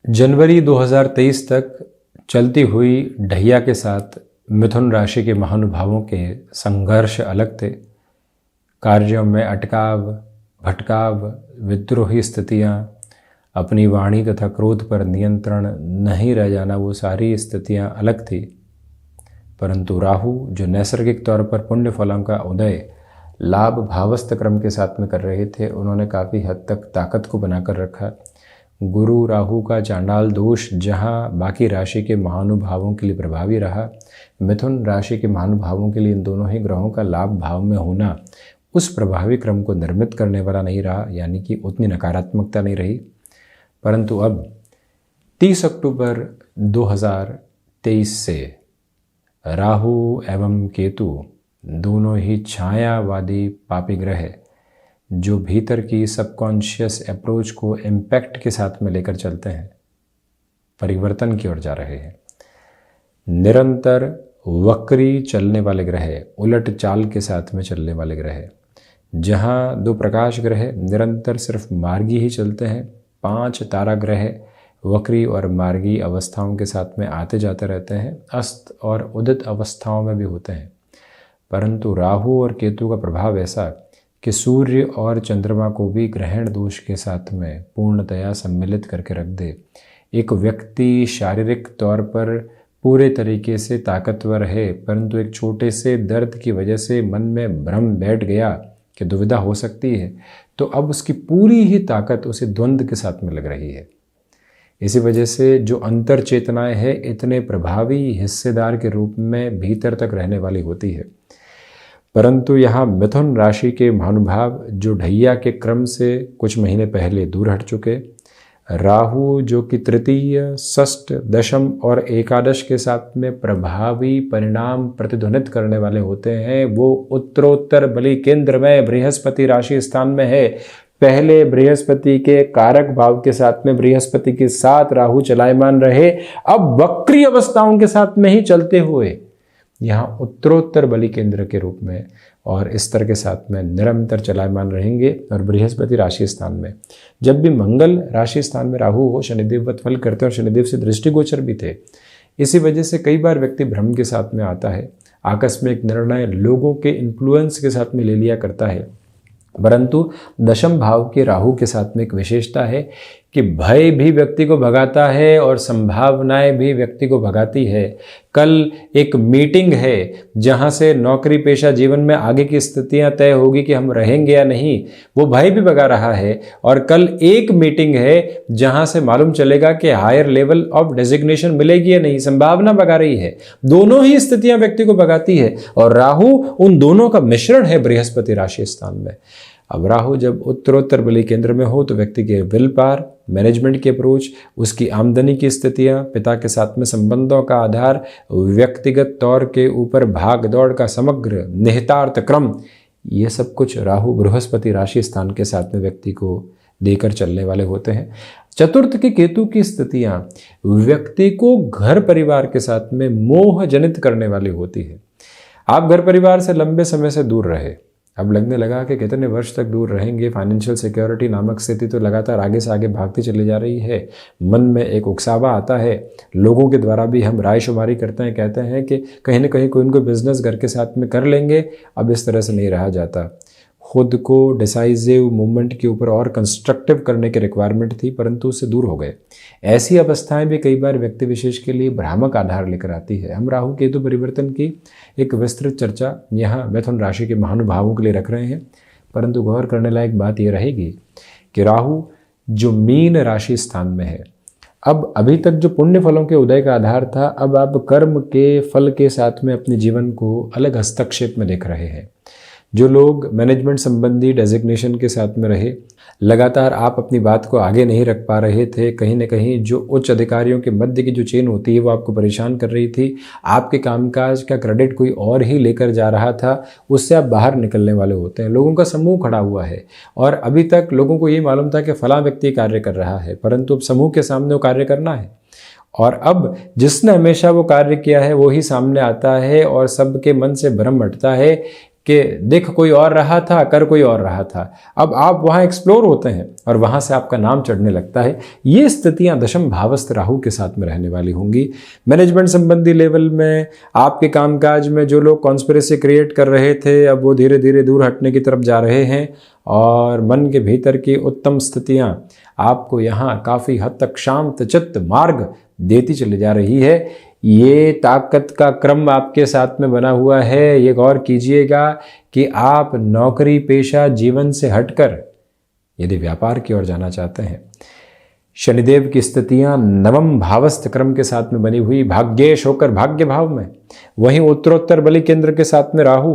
जनवरी 2023 तक चलती हुई ढैया के साथ मिथुन राशि के महानुभावों के संघर्ष अलग थे। कार्यों में अटकाव, भटकाव, विद्रोही स्थितियाँ, अपनी वाणी तथा क्रोध पर नियंत्रण नहीं रह जाना, वो सारी स्थितियाँ अलग थी। परंतु राहु जो नैसर्गिक तौर पर पुण्य फलों का उदय लाभ भावस्थ क्रम के साथ में कर रहे थे, उन्होंने काफ़ी हद तक ताकत को बनाकर रखा। गुरु राहु का चांडाल दोष जहां बाकी राशि के महानुभावों के लिए प्रभावी रहा, मिथुन राशि के महानुभावों के लिए इन दोनों ही ग्रहों का लाभ भाव में होना उस प्रभावी क्रम को निर्मित करने वाला नहीं रहा, यानी कि उतनी नकारात्मकता नहीं रही। परंतु अब 30 अक्टूबर 2023 से राहु एवं केतु दोनों ही छायावादी पापी ग्रह जो भीतर की सबकॉन्शियस अप्रोच को इम्पैक्ट के साथ में लेकर चलते हैं, परिवर्तन की ओर जा रहे हैं। निरंतर वक्री चलने वाले ग्रह, उलट चाल के साथ में चलने वाले ग्रह, जहां दो प्रकाश ग्रह निरंतर सिर्फ मार्गी ही चलते हैं, 5 तारा ग्रह वक्री और मार्गी अवस्थाओं के साथ में आते जाते रहते हैं, अस्त और उदित अवस्थाओं में भी होते हैं। परंतु राहु और केतु का प्रभाव ऐसा कि सूर्य और चंद्रमा को भी ग्रहण दोष के साथ में पूर्णतया सम्मिलित करके रख दे। एक व्यक्ति शारीरिक तौर पर पूरे तरीके से ताकतवर है, परंतु एक छोटे से दर्द की वजह से मन में भ्रम बैठ गया कि दुविधा हो सकती है, तो अब उसकी पूरी ही ताकत उसे द्वंद्व के साथ में लग रही है। इसी वजह से जो अंतर चेतनाएं हैं इतने प्रभावी हिस्सेदार के रूप में भीतर तक रहने वाली होती है। परंतु यहाँ मिथुन राशि के महानुभाव जो ढैया के क्रम से कुछ महीने पहले दूर हट चुके, राहु जो कि तृतीय, षष्ठ, दशम और एकादश के साथ में प्रभावी परिणाम प्रतिध्वनित करने वाले होते हैं, वो उत्तरोत्तर बलि केंद्र में बृहस्पति राशि स्थान में है। पहले बृहस्पति के कारक भाव के साथ में बृहस्पति के साथ राहु चलायमान रहे, अब वक्री अवस्थाओं के साथ में ही चलते हुए यहाँ उत्तरोत्तर बलि केंद्र के रूप में और स्तर के साथ में निरंतर चलायमान रहेंगे। और बृहस्पति राशि स्थान में, जब भी मंगल राशि स्थान में राहु हो, शनिदेववत फल करते और शनिदेव से दृष्टिगोचर भी थे। इसी वजह से कई बार व्यक्ति भ्रम के साथ में आता है, आकस्मिक निर्णय लोगों के इन्फ्लुएंस के साथ में ले लिया करता है। परंतु दशम भाव के राहु के साथ में एक विशेषता है कि भय भी व्यक्ति को भगाता है और संभावनाएं भी व्यक्ति को भगाती है। कल एक मीटिंग है जहां से नौकरी पेशा जीवन में आगे की स्थितियां तय होगी कि हम रहेंगे या नहीं, वो भय भी भगा रहा है। और कल एक मीटिंग है जहां से मालूम चलेगा कि हायर लेवल ऑफ डेजिग्नेशन मिलेगी या नहीं, संभावना भगा रही है। दोनों ही स्थितियां व्यक्ति को भगाती है और राहु उन दोनों का मिश्रण है बृहस्पति राशि स्थान में। अब राहु जब उत्तरोत्तर बलि केंद्र में हो तो व्यक्ति के विल पावर, मैनेजमेंट की अप्रोच, उसकी आमदनी की स्थितियां, पिता के साथ में संबंधों का आधार, व्यक्तिगत तौर के ऊपर भाग दौड़ का समग्र निहितार्थ क्रम, ये सब कुछ राहु बृहस्पति राशि स्थान के साथ में व्यक्ति को देकर चलने वाले होते हैं। चतुर्थ के केतु की स्थितियां व्यक्ति को घर परिवार के साथ में मोह जनित करने वाली होती है। आप घर परिवार से लंबे समय से दूर रहे, अब लगने लगा कि कितने वर्ष तक दूर रहेंगे। फाइनेंशियल सिक्योरिटी नामक स्थिति तो लगातार आगे से आगे भागती चली जा रही है। मन में एक उकसावा आता है। लोगों के द्वारा भी हम रायशुमारी करते हैं, कहते हैं कि कहीं ना कहीं कोई इनको बिजनेस घर के साथ में कर लेंगे। अब इस तरह से नहीं रहा जाता। खुद को डिसाइसिव मूवमेंट के ऊपर और कंस्ट्रक्टिव करने की रिक्वायरमेंट थी, परंतु उससे दूर हो गए। ऐसी अवस्थाएं भी कई बार व्यक्ति विशेष के लिए भ्रामक आधार लेकर आती है। हम राहु केतु परिवर्तन की एक विस्तृत चर्चा यहाँ मिथुन राशि के महानुभावों के लिए रख रहे हैं, परंतु गौर करने लायक बात यह रहेगी कि राहु जो मीन राशि स्थान में है, अब अभी तक जो पुण्य फलों के उदय का आधार था, अब आप कर्म के फल के साथ में अपने जीवन को अलग हस्तक्षेप में देख रहे हैं। जो लोग मैनेजमेंट संबंधी डेजिग्नेशन के साथ में रहे, लगातार आप अपनी बात को आगे नहीं रख पा रहे थे। कहीं ना कहीं जो उच्च अधिकारियों के मध्य की जो चेन होती है वो आपको परेशान कर रही थी। आपके कामकाज का क्रेडिट कोई और ही लेकर जा रहा था, उससे आप बाहर निकलने वाले होते हैं। लोगों का समूह खड़ा हुआ है और अभी तक लोगों को ये मालूम था कि फलां व्यक्ति कार्य कर रहा है, परंतु अब समूह के सामने वो कार्य करना है और अब जिसने हमेशा वो कार्य किया है वो ही सामने आता है और सबके मन से भ्रम हटता है कि दिख कोई और रहा था, कर कोई और रहा था। अब आप वहाँ एक्सप्लोर होते हैं और वहाँ से आपका नाम चढ़ने लगता है। ये स्थितियाँ दशम भावस्थ राहु के साथ में रहने वाली होंगी। मैनेजमेंट संबंधी लेवल में आपके कामकाज में जो लोग कॉन्स्पिरेसी क्रिएट कर रहे थे, अब वो धीरे धीरे दूर हटने की तरफ जा रहे हैं और मन के भीतर की उत्तम स्थितियाँ आपको यहाँ काफ़ी हद तक शांत चित्त मार्ग देती चली जा रही है। ये ताकत का क्रम आपके साथ में बना हुआ है। ये गौर कीजिएगा कि आप नौकरी पेशा जीवन से हटकर यदि व्यापार की ओर जाना चाहते हैं, शनिदेव की स्थितियां नवम भावस्थ क्रम के साथ में बनी हुई, भाग्येश होकर भाग्य भाव में, वहीं उत्तरोत्तर बलि केंद्र के साथ में राहु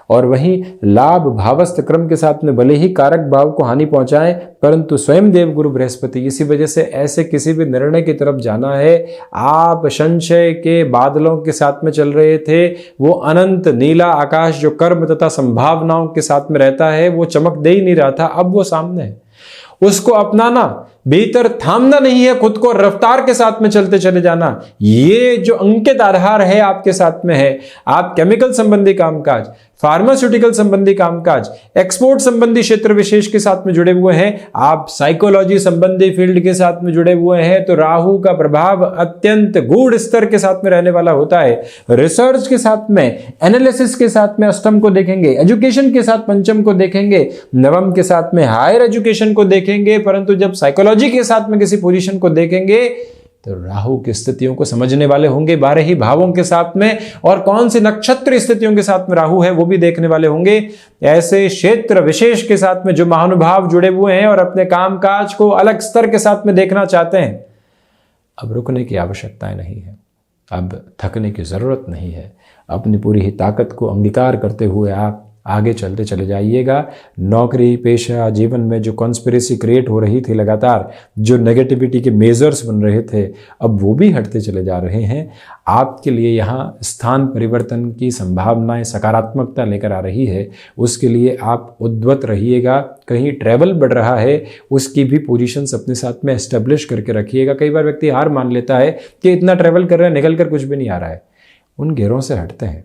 और वहीं लाभ भावस्थ क्रम के साथ में भले ही कारक भाव को हानि पहुंचाएं, परंतु स्वयं देव गुरु बृहस्पति। इसी वजह से ऐसे किसी भी निर्णय की तरफ जाना है, आप संशय के बादलों के साथ में चल रहे थे, वो अनंत नीला आकाश जो कर्म तथा संभावनाओं के साथ में रहता है वो चमक दे ही नहीं रहा था, अब वो सामने है। उसको अपनाना, भीतर थामना नहीं है, खुद को रफ्तार के साथ में चलते चले जाना, ये जो अंकित आधार है आपके साथ में है। आप केमिकल संबंधी कामकाज, फार्मास्यूटिकल संबंधी कामकाज, एक्सपोर्ट संबंधी क्षेत्र विशेष के साथ में जुड़े हुए हैं, आप साइकोलॉजी संबंधी फील्ड के साथ में जुड़े हुए हैं, तो राहु का प्रभाव अत्यंत गूढ़ स्तर के साथ में रहने वाला होता है। रिसर्च के साथ में, एनालिसिस के साथ में अष्टम को देखेंगे, एजुकेशन के साथ पंचम को देखेंगे, नवम के साथ में हायर एजुकेशन को देखेंगे, परंतु जब साइकोलॉजी के साथ में किसी पोजीशन को देखेंगे तो राहु की स्थितियों को समझने वाले होंगे 12 ही भावों के साथ में, और कौन सी नक्षत्र स्थितियों के साथ में राहु है वो भी देखने वाले होंगे। ऐसे क्षेत्र विशेष के साथ में जो महानुभाव जुड़े हुए हैं और अपने कामकाज को अलग स्तर के साथ में देखना चाहते हैं, अब रुकने की आवश्यकता नहीं है, अब थकने की जरूरत नहीं है। अपनी पूरी ही ताकत को अंगीकार करते हुए आप आगे चलते चले जाइएगा। नौकरी पेशा जीवन में जो कॉन्स्पिरेसी क्रिएट हो रही थी, लगातार जो नेगेटिविटी के मेजर्स बन रहे थे, अब वो भी हटते चले जा रहे हैं। आपके लिए यहाँ स्थान परिवर्तन की संभावनाएं सकारात्मकता लेकर आ रही है, उसके लिए आप उद्वत रहिएगा। कहीं ट्रैवल बढ़ रहा है, उसकी भी पोजीशंस अपने साथ में एस्टेब्लिश करके रखिएगा। कई बार व्यक्ति हार मान लेता है कि इतना ट्रैवल कर रहा है, निकल कर कुछ भी नहीं आ रहा है। उन घेरों से हटते हैं,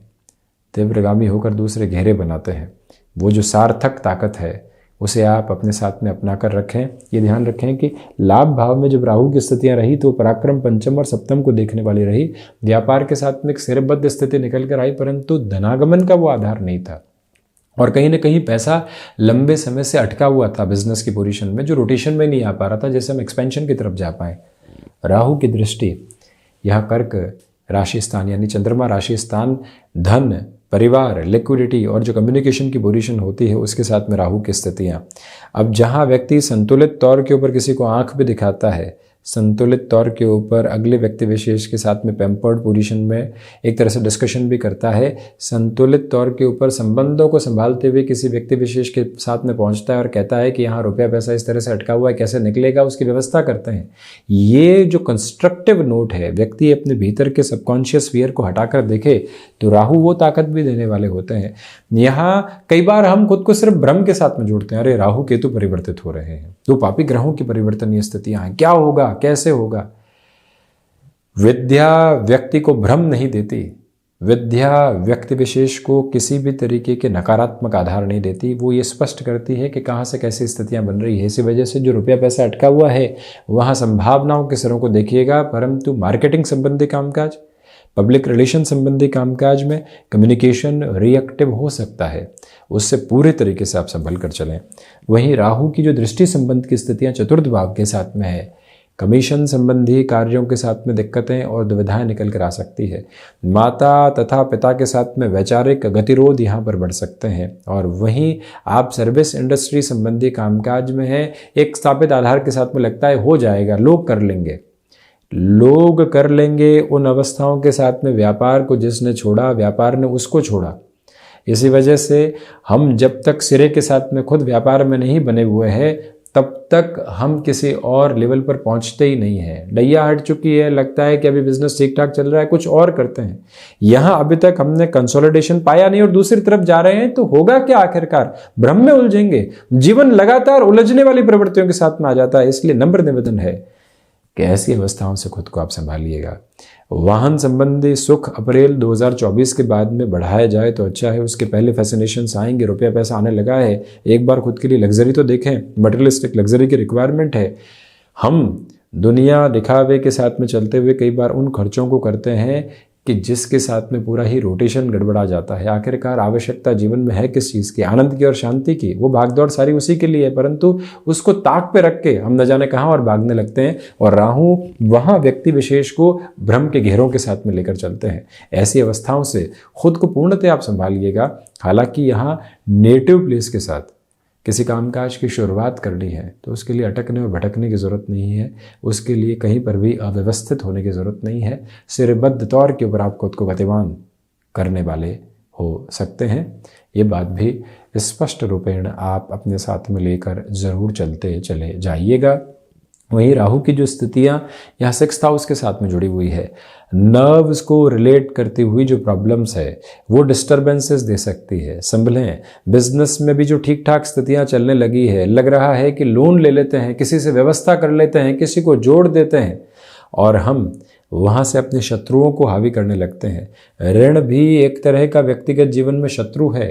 तीव्रगामी होकर दूसरे घेरे बनाते हैं। वो जो सार्थक ताकत है उसे आप अपने साथ में अपना कर रखें। ये ध्यान रखें कि लाभ भाव में जब राहु की स्थितियां रही तो पराक्रम पंचम और सप्तम को देखने वाली रही। व्यापार के साथ में एक सिरबद्ध स्थिति निकल कर आई, परंतु धनागमन का वो आधार नहीं था और कहीं ना कहीं पैसा लंबे समय से अटका हुआ था बिजनेस की पोजीशन में, जो रोटेशन में नहीं आ पा रहा था, जैसे हम एक्सपेंशन की तरफ जा पाए। राहु की दृष्टि यहाँ कर्क राशि स्थान यानी चंद्रमा राशि स्थान, धन, परिवार, लिक्विडिटी और जो कम्युनिकेशन की पोजीशन होती है उसके साथ में राहु की स्थितियाँ। अब जहाँ व्यक्ति संतुलित तौर के ऊपर किसी को आंख भी दिखाता है, संतुलित तौर के ऊपर अगले व्यक्ति विशेष के साथ में पैम्पर्ड पोजीशन में एक तरह से डिस्कशन भी करता है, संतुलित तौर के ऊपर संबंधों को संभालते हुए किसी व्यक्ति विशेष के साथ में पहुंचता है और कहता है कि यहाँ रुपया पैसा इस तरह से अटका हुआ है, कैसे निकलेगा, उसकी व्यवस्था करते हैं। ये जो कंस्ट्रक्टिव नोट है, व्यक्ति अपने भीतर के सबकॉन्शियस फियर को हटाकर देखे तो राहु वो ताकत भी देने वाले होते हैं। यहाँ कई बार हम खुद को सिर्फ भ्रम के साथ में जोड़ते हैं, अरे राहु केतु परिवर्तित हो रहे हैं, तो पापी ग्रहों की परिवर्तनीय स्थितियां हैं, क्या होगा, कैसे होगा। विद्या व्यक्ति को भ्रम नहीं देती, विद्या व्यक्ति विशेष को किसी भी तरीके के नकारात्मक आधार नहीं देती, वो ये स्पष्ट करती है कि कहाँ से कैसी स्थितियां बन रही है। इसी वजह से जो रुपया पैसा अटका हुआ है वहाँ संभावनाओं के सिरों को देखिएगा, परंतु मार्केटिंग संबंधी कामकाज, पब्लिक रिलेशन संबंधी कामकाज में कम्युनिकेशन रिएक्टिव हो सकता है, उससे पूरे तरीके से आप संभल कर चलें। वहीं राहु की जो दृष्टि संबंध की स्थितियां चतुर्थ भाव के साथ में है, कमीशन संबंधी कार्यों के साथ में दिक्कतें और दुविधाएं निकल कर आ सकती है। माता तथा पिता के साथ में वैचारिक गतिरोध यहाँ पर बढ़ सकते हैं। और वहीं आप सर्विस इंडस्ट्री संबंधी कामकाज में हैं, एक स्थापित आधार के साथ में लगता है हो जाएगा, लोग कर लेंगे, लोग कर लेंगे। उन अवस्थाओं के साथ में व्यापार को जिसने छोड़ा, व्यापार ने उसको छोड़ा। इसी वजह से हम जब तक सिरे के साथ में खुद व्यापार में नहीं बने हुए हैं तब तक हम किसी और लेवल पर पहुंचते ही नहीं हैं। डैया हट चुकी है, लगता है कि अभी बिजनेस ठीक ठाक चल रहा है, कुछ और करते हैं। यहाँ अभी तक हमने कंसोलिडेशन पाया नहीं और दूसरी तरफ जा रहे हैं, तो होगा क्या आखिरकार, भ्रम में उलझेंगे। जीवन लगातार उलझने वाली प्रवृत्तियों के साथ में आ जाता है। इसलिए नम्र निवेदन है कि ऐसी अवस्थाओं से खुद को आप संभालिएगा। वाहन संबंधी सुख अप्रैल 2024 के बाद में बढ़ाया जाए तो अच्छा है। उसके पहले फैसिनेशंस आएंगे, रुपया पैसा आने लगा है, एक बार खुद के लिए लग्जरी तो देखें। मटेरियलिस्टिक लग्जरी की रिक्वायरमेंट है। हम दुनिया दिखावे के साथ में चलते हुए कई बार उन खर्चों को करते हैं कि जिसके साथ में पूरा ही रोटेशन गड़बड़ा जाता है। आखिरकार आवश्यकता जीवन में है किस चीज़ की? आनंद की और शांति की। वो भागदौड़ सारी उसी के लिए है, परंतु उसको ताक पे रख के हम न जाने कहाँ और भागने लगते हैं, और राहु वहाँ व्यक्ति विशेष को भ्रम के घेरों के साथ में लेकर चलते हैं। ऐसी अवस्थाओं से खुद को पूर्णतः आप संभालिएगा। हालांकि यहाँ नेटिव प्लेस के साथ किसी कामकाज की शुरुआत करनी है तो उसके लिए अटकने और भटकने की ज़रूरत नहीं है। उसके लिए कहीं पर भी अव्यवस्थित होने की ज़रूरत नहीं है। सिरबद्ध तौर के ऊपर आप खुद को गतिमान करने वाले हो सकते हैं। ये बात भी स्पष्ट रूपेण आप अपने साथ में लेकर ज़रूर चलते चले जाइएगा। वहीं राहु की जो स्थितियाँ यहाँ 6th हाउस के साथ में जुड़ी हुई है, नर्व्स को रिलेट करती हुई जो प्रॉब्लम्स है वो डिस्टर्बेंसेस दे सकती है। संभलें। बिजनेस में भी जो ठीक ठाक स्थितियाँ चलने लगी है, लग रहा है कि लोन ले लेते हैं, किसी से व्यवस्था कर लेते हैं, किसी को जोड़ देते हैं और हम वहाँ से अपने शत्रुओं को हावी करने लगते हैं। ऋण भी एक तरह का व्यक्तिगत जीवन में शत्रु है,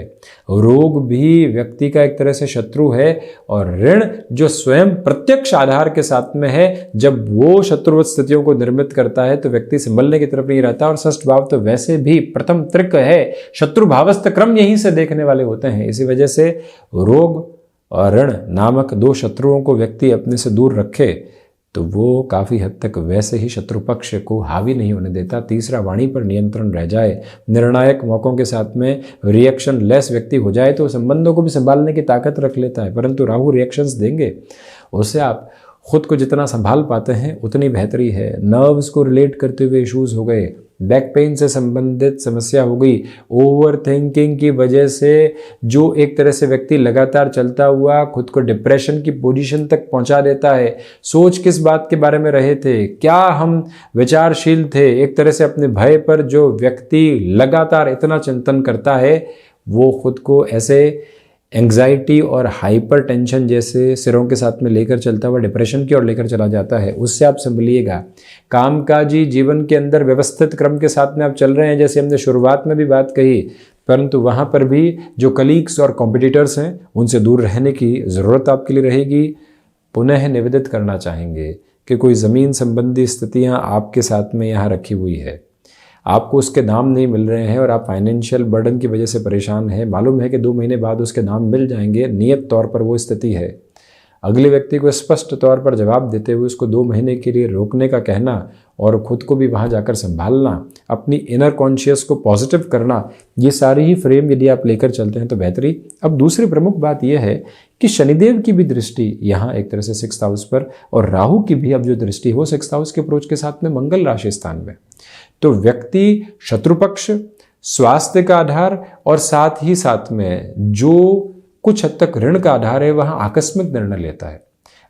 रोग भी व्यक्ति का एक तरह से शत्रु है, और ऋण जो स्वयं प्रत्यक्ष आधार के साथ में है, जब वो शत्रुवत स्थितियों को निर्मित करता है तो व्यक्ति संभलने की तरफ नहीं रहता। और षष्ठ भाव तो वैसे भी प्रथम त्रिक है, शत्रु भावस्थ क्रम यहीं से देखने वाले होते हैं। इसी वजह से रोग और ऋण नामक दो शत्रुओं को व्यक्ति अपने से दूर रखे तो वो काफ़ी हद तक वैसे ही शत्रु पक्ष को हावी नहीं होने देता। तीसरा, वाणी पर नियंत्रण रह जाए। निर्णायक मौक़ों के साथ में रिएक्शन लेस व्यक्ति हो जाए तो संबंधों को भी संभालने की ताकत रख लेता है, परंतु राहु रिएक्शंस देंगे। उससे आप खुद को जितना संभाल पाते हैं उतनी बेहतरी है। नर्व्स को रिलेट करते हुए इश्यूज़ हो गए, बैक पेन से संबंधित समस्या हो गई, ओवर थिंकिंग की वजह से जो एक तरह से व्यक्ति लगातार चलता हुआ खुद को डिप्रेशन की पोजीशन तक पहुंचा देता है। सोच किस बात के बारे में रहे थे, क्या हम विचारशील थे, एक तरह से अपने भय पर जो व्यक्ति लगातार इतना चिंतन करता है वो खुद को ऐसे एंग्जाइटी और हाइपर टेंशन जैसे सिरों के साथ में लेकर चलता हुआ डिप्रेशन की ओर लेकर चला जाता है। उससे आप संभलिएगा। कामकाजी जीवन के अंदर व्यवस्थित क्रम के साथ में आप चल रहे हैं, जैसे हमने शुरुआत में भी बात कही, परंतु वहाँ पर भी जो कलीग्स और कॉम्पिटिटर्स हैं उनसे दूर रहने की ज़रूरत आपके लिए रहेगी। पुनः निवेदित करना चाहेंगे कि कोई ज़मीन संबंधी स्थितियाँ आपके साथ में यहाँ रखी हुई है, आपको उसके दाम नहीं मिल रहे हैं और आप फाइनेंशियल बर्डन की वजह से परेशान हैं। मालूम है कि 2 महीने बाद उसके दाम मिल जाएंगे, नियत तौर पर वो स्थिति है। अगले व्यक्ति को स्पष्ट तौर पर जवाब देते हुए उसको 2 महीने के लिए रोकने का कहना और खुद को भी वहाँ जाकर संभालना, अपनी इनर कॉन्शियस को पॉजिटिव करना, ये सारी ही फ्रेम यदि आप लेकर चलते हैं तो बेहतरी। अब दूसरी प्रमुख बात यह है कि शनिदेव की भी दृष्टि यहाँ एक तरह से 6th हाउस पर, और राहु की भी अब जो दृष्टि हो 6th हाउस के अप्रोच के साथ में मंगल राशि स्थान में, तो व्यक्ति शत्रुपक्ष, स्वास्थ्य का आधार और साथ ही साथ में जो कुछ हद तक ऋण का आधार है वहाँ आकस्मिक निर्णय लेता है।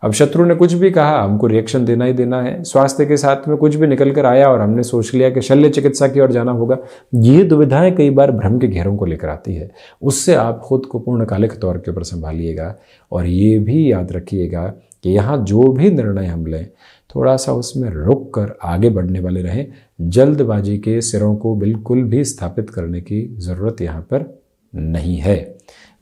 अब शत्रु ने कुछ भी कहा, हमको रिएक्शन देना ही देना है। स्वास्थ्य के साथ में कुछ भी निकल कर आया और हमने सोच लिया कि शल्य चिकित्सा की ओर जाना होगा। ये दुविधाएं कई बार भ्रम के घेरों को लेकर आती है। उससे आप खुद को पूर्णकालिक तौर के ऊपर संभालिएगा और ये भी याद रखिएगा कि यहाँ जो भी निर्णय हम लें थोड़ा सा उसमें रुक कर आगे बढ़ने वाले रहें। जल्दबाजी के सिरों को बिल्कुल भी स्थापित करने की ज़रूरत यहाँ पर नहीं है।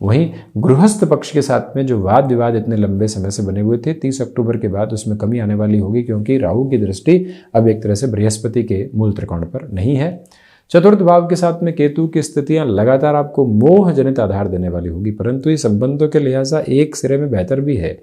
वहीं गृहस्थ पक्ष के साथ में जो वाद विवाद इतने लंबे समय से बने हुए थे, 30 अक्टूबर के बाद उसमें कमी आने वाली होगी, क्योंकि राहु की दृष्टि अब एक तरह से बृहस्पति के मूल त्रिकोण पर नहीं है। चतुर्थ भाव के साथ में केतु की स्थितियां लगातार आपको मोह जनित आधार देने वाली होगी, परंतु ये संबंधों के लिहाजा एक सिरे में बेहतर भी है।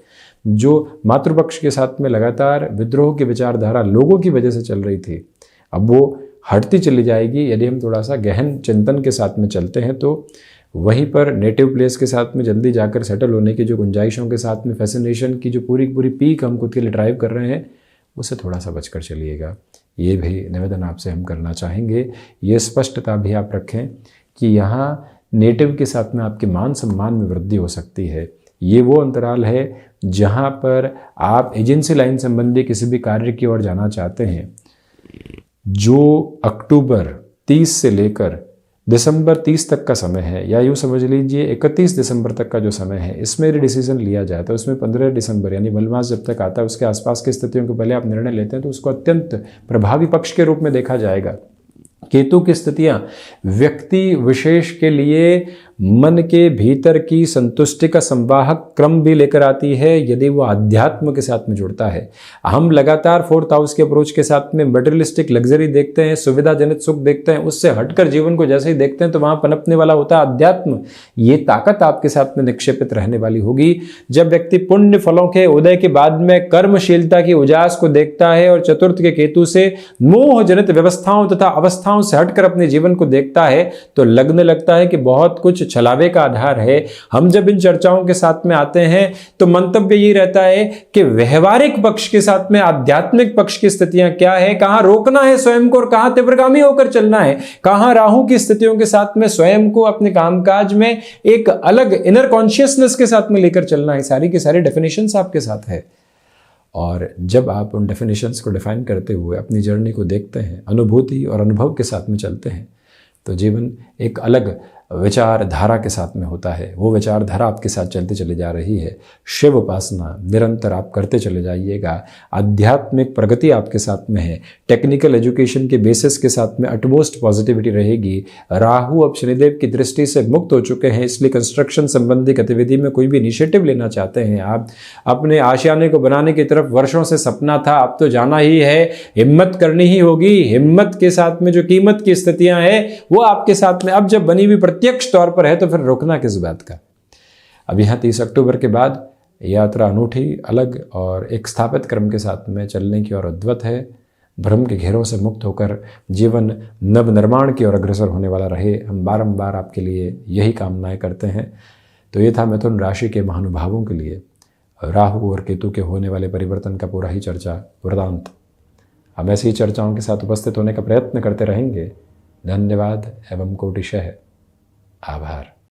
जो मातृपक्ष के साथ में लगातार विद्रोह की विचारधारा लोगों की वजह से चल रही थी, अब वो हटती चली जाएगी यदि हम थोड़ा सा गहन चिंतन के साथ में चलते हैं। तो वहीं पर नेटिव प्लेस के साथ में जल्दी जाकर सेटल होने की जो गुंजाइशों के साथ में फैसिनेशन की जो पूरी पीक हम खुद के लिए ड्राइव कर रहे हैं, उससे थोड़ा सा बचकर चलिएगा। ये भी निवेदन आपसे हम करना चाहेंगे। ये स्पष्टता भी आप रखें कि यहाँ नेटिव के साथ में आपके मान सम्मान में वृद्धि हो सकती है। ये वो अंतराल है जहाँ पर आप एजेंसी लाइन संबंधी किसी भी कार्य की ओर जाना चाहते हैं। जो अक्टूबर 30 से लेकर दिसंबर 30 तक का समय है, या यूँ समझ लीजिए 31 दिसंबर तक का जो समय है, इसमें यदि डिसीजन लिया जाए तो उसमें 15 दिसंबर यानी मलमास जब तक आता है उसके आसपास की स्थितियों के पहले आप निर्णय लेते हैं तो उसको अत्यंत प्रभावी पक्ष के रूप में देखा जाएगा। केतु की स्थितियां व्यक्ति विशेष के लिए मन के भीतर की संतुष्टि का संवाहक क्रम भी लेकर आती है यदि वो अध्यात्म के साथ में जुड़ता है। हम लगातार 4th हाउस के अप्रोच के साथ में मटेरियलिस्टिक लग्जरी देखते हैं, सुविधाजनक सुख देखते हैं, उससे हटकर जीवन को जैसे ही देखते हैं तो वहां पनपने वाला होता है अध्यात्म। ये ताकत आपके साथ में निक्षेपित रहने वाली होगी जब व्यक्ति पुण्य फलों के उदय के बाद में कर्मशीलता की उजास को देखता है और चतुर्थ के केतु से मोह जनित व्यवस्थाओं तथा अवस्थाओं से हटकर अपने जीवन को देखता है तो लगने लगता है कि बहुत कुछ छलावे का आधार है। हम जब इन चर्चाओं के साथ में आते हैं तो मंतव्य ये रहता है कि व्यवहारिक पक्ष के साथ में आध्यात्मिक पक्ष की स्थितियां क्या है, कहां रोकना है स्वयं को और कहां तीव्रगामी होकर चलना है, कहां राहु की स्थितियों के साथ में स्वयं को अपने कामकाज में एक अलग इनर कॉन्शियसनेस के साथ में लेकर चलना है। सारी की सारी डेफिनेशंस आपके साथ है। और जब आप उन डेफिनेशंस को डिफाइन करते हुए अपनी जर्नी को देखते हैं, अनुभूति और अनुभव के साथ में चलते हैं, तो जीवन एक अलग विचारधारा के साथ में होता है। वो विचारधारा आपके साथ चलती चली जा रही है। शिव उपासना निरंतर आप करते चले जाइएगा। आध्यात्मिक प्रगति आपके साथ में है। टेक्निकल एजुकेशन के बेसिस के साथ में अटमोस्ट पॉजिटिविटी रहेगी। राहु अब शनिदेव की दृष्टि से मुक्त हो चुके हैं, इसलिए कंस्ट्रक्शन संबंधी गतिविधि में कोई भी इनिशिएटिव लेना चाहते हैं आप, अपने आशियाने को बनाने की तरफ वर्षों से सपना था, अब तो जाना ही है, हिम्मत करनी ही होगी। हिम्मत के साथ में जो कीमत की स्थितियां हैं वो आपके साथ में अब जब बनी हुई प्रत्यक्ष तौर पर है तो फिर रोकना किस बात का। अब यहाँ 30 अक्टूबर के बाद यात्रा अनूठी, अलग और एक स्थापित क्रम के साथ में चलने की ओर उद्यत है। भ्रम के घेरों से मुक्त होकर जीवन नव निर्माण की ओर अग्रसर होने वाला रहे, हम बारंबार आपके लिए यही कामनाएं करते हैं। तो ये था मिथुन राशि के महानुभावों के लिए राहु और केतु के होने वाले परिवर्तन का पूरा ही चर्चा वृतांत। हम ऐसी चर्चाओं के साथ उपस्थित होने का प्रयत्न करते रहेंगे। धन्यवाद एवं कोटिशः आभार।